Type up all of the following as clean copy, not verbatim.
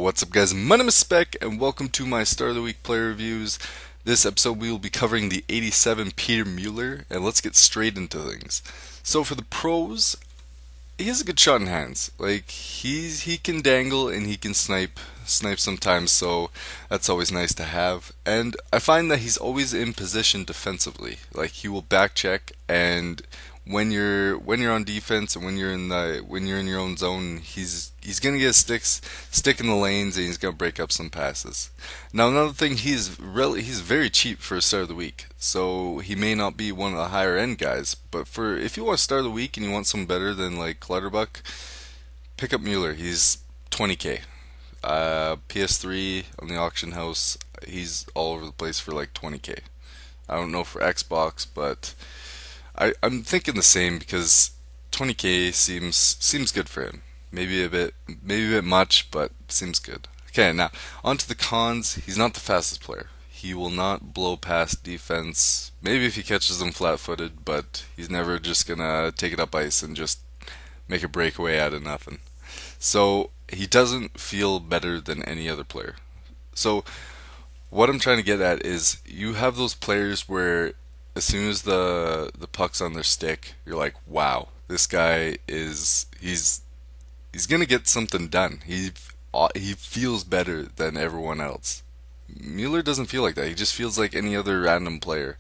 What's up, guys? My name is Spec, and welcome to my Star of the Week player reviews. This episode we will be covering the 87 Peter Mueller, and let's get straight into things. So for the pros, he has a good shot in hands. Like he can dangle and he can snipe sometimes, so that's always nice to have. And I find that he's always in position defensively. Like he will back check, and when you're on defense and when you're in your own zone, he's gonna get stick in the lanes, and he's gonna break up some passes. Now another thing, he's very cheap for a start of the week, so he may not be one of the higher end guys. But for if you want to start of the week and you want someone better than like Clutterbuck, pick up Mueller. He's 20k. PS3 on the auction house, he's all over the place for like 20k. I don't know for Xbox, but I'm thinking the same because 20k seems good for him. Maybe a bit much, but seems good. Okay, now on to the cons. He's not the fastest player. He will not blow past defense. Maybe if he catches them flat-footed, but he's never just gonna take it up ice and just make a breakaway out of nothing. So he doesn't feel better than any other player. So what I'm trying to get at is you have those players where as soon as the puck's on their stick, you're like, wow, this guy he's gonna get something done. He feels better than everyone else. Mueller doesn't feel like that. He just feels like any other random player.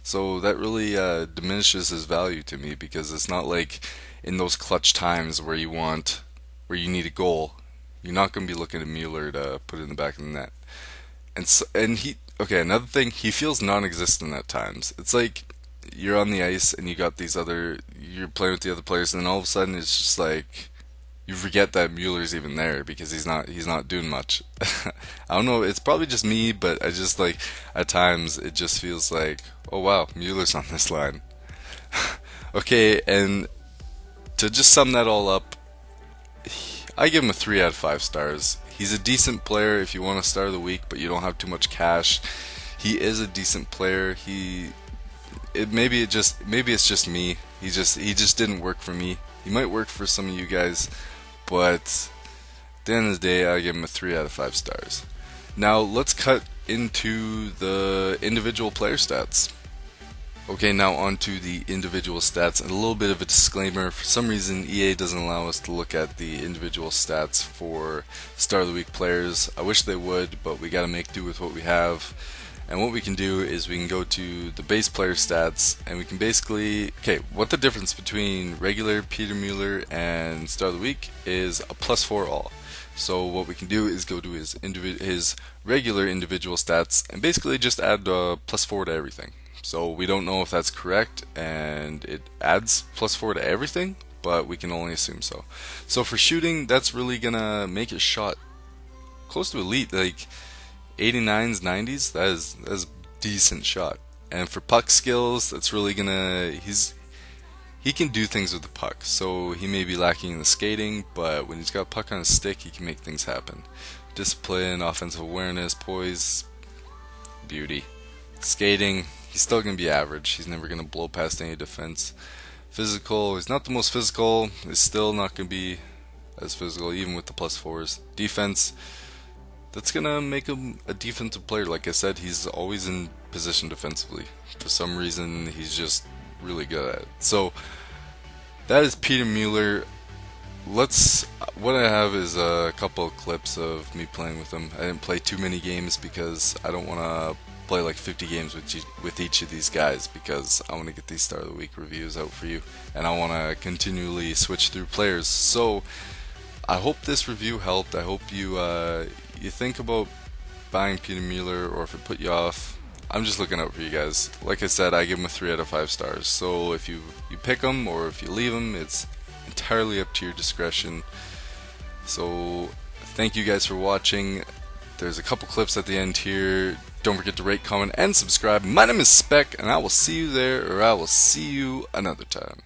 So that really diminishes his value to me, because it's not like in those clutch times where you need a goal, you're not gonna be looking at Mueller to put it in the back of the net. Okay, another thing, he feels non-existent at times. It's like you're on the ice and you're playing with the other players, and then all of a sudden it's just like you forget that Mueller's even there because he's not doing much. I don't know, it's probably just me, but I just like at times it just feels like, oh wow, Mueller's on this line. Okay, and to just sum that all up, I give him a 3 out of 5 stars. He's a decent player if you want to start of the week, but you don't have too much cash. He is a decent player. Maybe it's just me. He just didn't work for me. He might work for some of you guys, but at the end of the day, I give him a 3 out of 5 stars. Now let's cut into the individual player stats. Okay, now on to the individual stats, and a little bit of a disclaimer. For some reason, EA doesn't allow us to look at the individual stats for Star of the Week players. I wish they would, but we gotta make do with what we have. And what we can do is we can go to the base player stats, and we can basically, what the difference between regular Peter Mueller and Star of the Week is a +4 all. So what we can do is go to his regular individual stats and basically just add a +4 to everything. So we don't know if that's correct, and it adds +4 to everything, but we can only assume so. So for shooting, that's really gonna make his shot close to elite, like 89s, 90s. That's a decent shot. And for puck skills, that's really gonna he can do things with the puck. So he may be lacking in the skating, but when he's got a puck on his stick, he can make things happen. Discipline, offensive awareness, poise, beauty. Skating, he's still going to be average. He's never going to blow past any defense. Physical, he's not the most physical. He's still not going to be as physical, even with the +4s. Defense, that's going to make him a defensive player. Like I said, he's always in position defensively. For some reason, he's just really good at it. So that is Peter Mueller. What I have is a couple of clips of me playing with him. I didn't play too many games because I don't want to play like 50 games with each of these guys, because I want to get these Star of the Week reviews out for you, and I want to continually switch through players. So I hope this review helped. I hope you think about buying Peter Mueller, or if it put you off, I'm just looking out for you guys. Like I said, I give him a 3 out of 5 stars. So if you pick him or if you leave him, it's entirely up to your discretion. So thank you guys for watching. There's a couple clips at the end here. Don't forget to rate, comment, and subscribe. My name is Spec, and I will see you there, or I will see you another time.